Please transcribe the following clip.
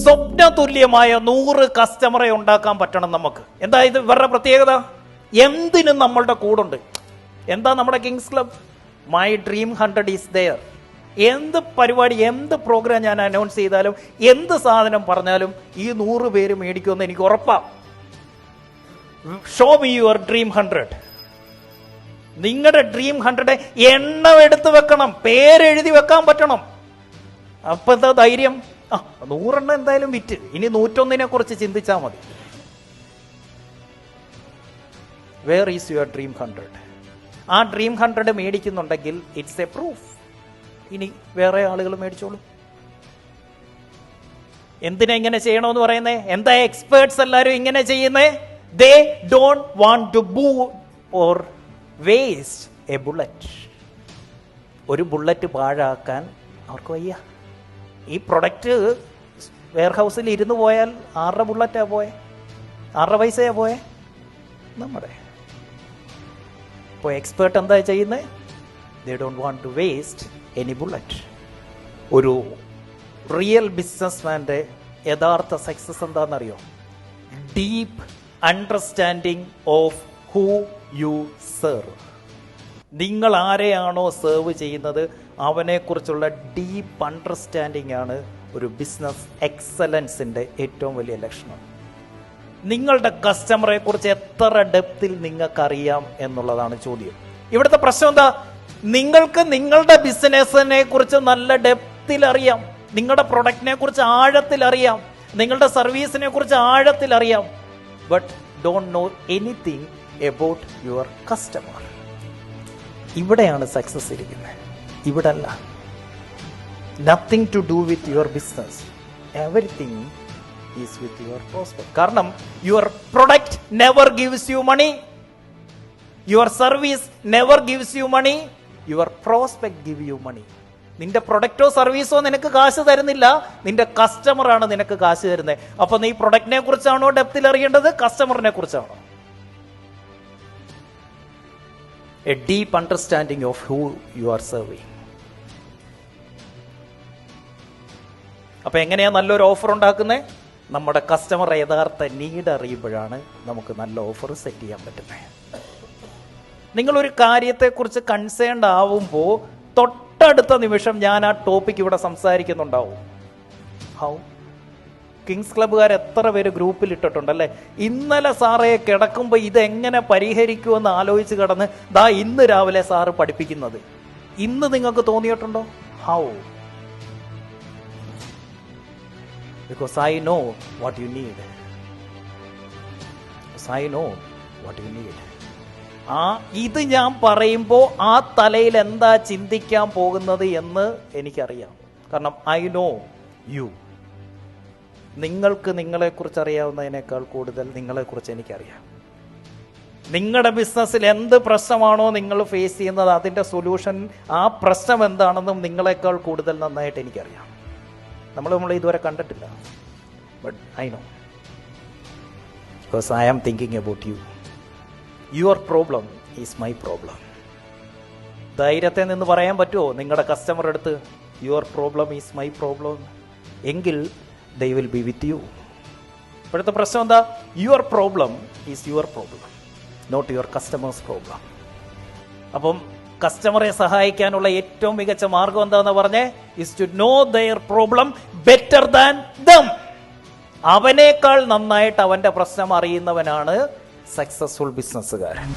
സ്വപ്ന തുല്യമായ 100 കസ്റ്റമറെ ഉണ്ടാക്കാൻ പറ്റണം നമുക്ക്. എന്താ ഇത് ഇവരുടെ പ്രത്യേകത? എന്തിനും നമ്മളുടെ കൂടുണ്ട്. എന്താ നമ്മുടെ Kings Club? My dream 100 is there. എന്ത് പരിപാടി, എന്ത് പ്രോഗ്രാം ഞാൻ അനൗൺസ് ചെയ്താലും, എന്ത് സാധനം പറഞ്ഞാലും ഈ 100 പേര് മേടിക്കുമെന്ന് എനിക്ക് ഉറപ്പാണ്. Show me your dream 100. നിങ്ങളുടെ ഡ്രീം 100 എണ്ണം എടുത്ത് വെക്കണം, പേരെഴുതി വെക്കാൻ പറ്റണം. അപ്പൊ എന്താ ധൈര്യം? 100 എന്തായാലും വിറ്റ്, ഇനി 101 കുറിച്ച് ചിന്തിച്ചാൽ മതി. Where is your dream 100? ആ ഡ്രീം 100 മേടിക്കുന്നുണ്ടെങ്കിൽ ഇറ്റ്സ് എ പ്രൂഫ്. ഇനി വേറെ ആളുകൾ മേടിച്ചോളൂ. എന്തിനാ ഇങ്ങനെ ചെയ്യണമെന്ന് പറയുന്നേ? എന്താ എക്സ്പേർട്സ് എല്ലാവരും ഇങ്ങനെ ചെയ്യുന്നേ? They don't want to boo or waste a bullet. ഒരു ബുള്ളറ്റ് പാഴാക്കാൻ അവർക്ക് വയ്യ. ഈ പ്രൊഡക്റ്റ് വെയർഹൗസിൽ ഇരുന്ന് പോയാൽ 6 ബുള്ളറ്റാ പോയെ, 6 പൈസയാ പോയെ നമ്മുടെ. ഇപ്പോൾ എക്സ്പേർട്ട് എന്താ ചെയ്യുന്നത്? They don't want to waste any bullet. ഒരു റിയൽ ബിസിനസ്മാൻ്റെ യഥാർത്ഥ സക്സസ് എന്താണെന്നറിയോ? Deep understanding of who you serve. നിങ്ങൾ ആരെയാണോ സെർവ് ചെയ്യുന്നത് അവനെക്കുറിച്ചുള്ള ഡീപ്പ് അണ്ടർസ്റ്റാൻഡിങ് ആണ് ഒരു ബിസിനസ് എക്സലൻസിൻ്റെ ഏറ്റവും വലിയ ലക്ഷണം. നിങ്ങളുടെ കസ്റ്റമറെ കുറിച്ച് എത്ര ഡെപ്തിൽ നിങ്ങൾക്കറിയാം എന്നുള്ളതാണ് ചോദ്യം. ഇവിടുത്തെ പ്രശ്നം എന്താ? നിങ്ങൾക്ക് നിങ്ങളുടെ ബിസിനസ്സിനെ കുറിച്ച് നല്ല ഡെപ്തിൽ അറിയാം, നിങ്ങളുടെ പ്രൊഡക്റ്റിനെ കുറിച്ച് ആഴത്തിൽ അറിയാം, നിങ്ങളുടെ സർവീസിനെ കുറിച്ച് ആഴത്തിൽ അറിയാം. But don't know anything about your customer. ഇവിടെയാണ് സക്സസ് ഇരിക്കുന്നത്, ഇവിടെ അല്ല. Nothing to do with your business, everything is with your prospect. കാരണം your product never gives you money, your service never gives you money, your prospect give you money. നിന്റെ പ്രൊഡക്റ്റോ സർവീസോ നിനക്ക് കാശ് തരുന്നില്ല, നിന്റെ കസ്റ്റമറാണ് നിനക്ക് കാശ് തരുന്നത്. അപ്പൊ നീ പ്രൊഡക്റ്റിനെ കുറിച്ചാണോ ഡെപ്തിൽ അറിയേണ്ടത്, കസ്റ്റമറിനെ കുറിച്ചാണോ? A deep understanding of who you are serving. അപ്പൊ എങ്ങനെയാ നല്ലൊരു ഓഫർ ഉണ്ടാക്കുന്നത്? നമ്മുടെ കസ്റ്റമർ യഥാർത്ഥ നീഡ് അറിയുമ്പോഴാണ് നമുക്ക് നല്ല ഓഫർ സെറ്റ് ചെയ്യാൻ പറ്റുന്നത്. നിങ്ങളൊരു കാര്യത്തെക്കുറിച്ച് കൺസേൺഡ് ആവുമ്പോൾ തൊട്ടടുത്ത നിമിഷം ഞാൻ ആ ടോപ്പിക് ഇവിടെ സംസാരിക്കുന്നുണ്ടാവും. ഹൗ? കിങ്സ് ക്ലബ്ബുകാർ എത്ര പേര് ഗ്രൂപ്പിൽ ഇട്ടിട്ടുണ്ടല്ലേ? ഇന്നലെ സാറേ കിടക്കുമ്പോൾ ഇതെങ്ങനെ പരിഹരിക്കുമെന്ന് ആലോചിച്ച് കിടന്ന് ദാ ഇന്ന് രാവിലെ സാറ് പഠിപ്പിക്കുന്നത്. ഇന്ന് നിങ്ങൾക്ക് തോന്നിയിട്ടുണ്ടോ? How? Because I know what you need. I know what you need. ഇത് ഞാൻ പറയുമ്പോൾ ആ തലയിൽ എന്താ ചിന്തിക്കാൻ പോകുന്നത് എന്ന് എനിക്കറിയാം. കാരണം ഐ നോ യു. നിങ്ങൾക്ക് നിങ്ങളെക്കുറിച്ച് അറിയാവുന്നതിനേക്കാൾ കൂടുതൽ നിങ്ങളെക്കുറിച്ച് എനിക്കറിയാം. നിങ്ങളുടെ ബിസിനസ്സിൽ എന്ത് പ്രശ്നമാണോ നിങ്ങൾ ഫേസ് ചെയ്യുന്നത്, അതിൻ്റെ സൊല്യൂഷൻ, ആ പ്രശ്നം എന്താണെന്നും നിങ്ങളെക്കാൾ കൂടുതൽ നന്നായിട്ട് എനിക്കറിയാം. നമ്മൾ ഇതുവരെ കണ്ടിട്ടില്ല. But I know, because I am thinking about you. Your problem is my problem. ധൈര്യത്തെ നിന്ന് പറയാൻ പറ്റുമോ നിങ്ങളുടെ കസ്റ്റമർ അടുത്ത് your problem is my problem? എങ്കിൽ they will be with you. ഇപ്പോഴത്തെ പ്രശ്നം എന്താ? Your problem is your problem, not your customers problem. അപ്പം കസ്റ്റമറെ സഹായിക്കാനുള്ള ഏറ്റവും മികച്ച മാർഗം എന്താന്ന് പറഞ്ഞേ? Is to know their problem better than them. അവനേക്കാൾ നന്നായിട്ട് അവന്റെ പ്രശ്നം അറിയുന്നവനാണ് സക്സസ്ഫുൾ ബിസിനസ്സുകാരൻ.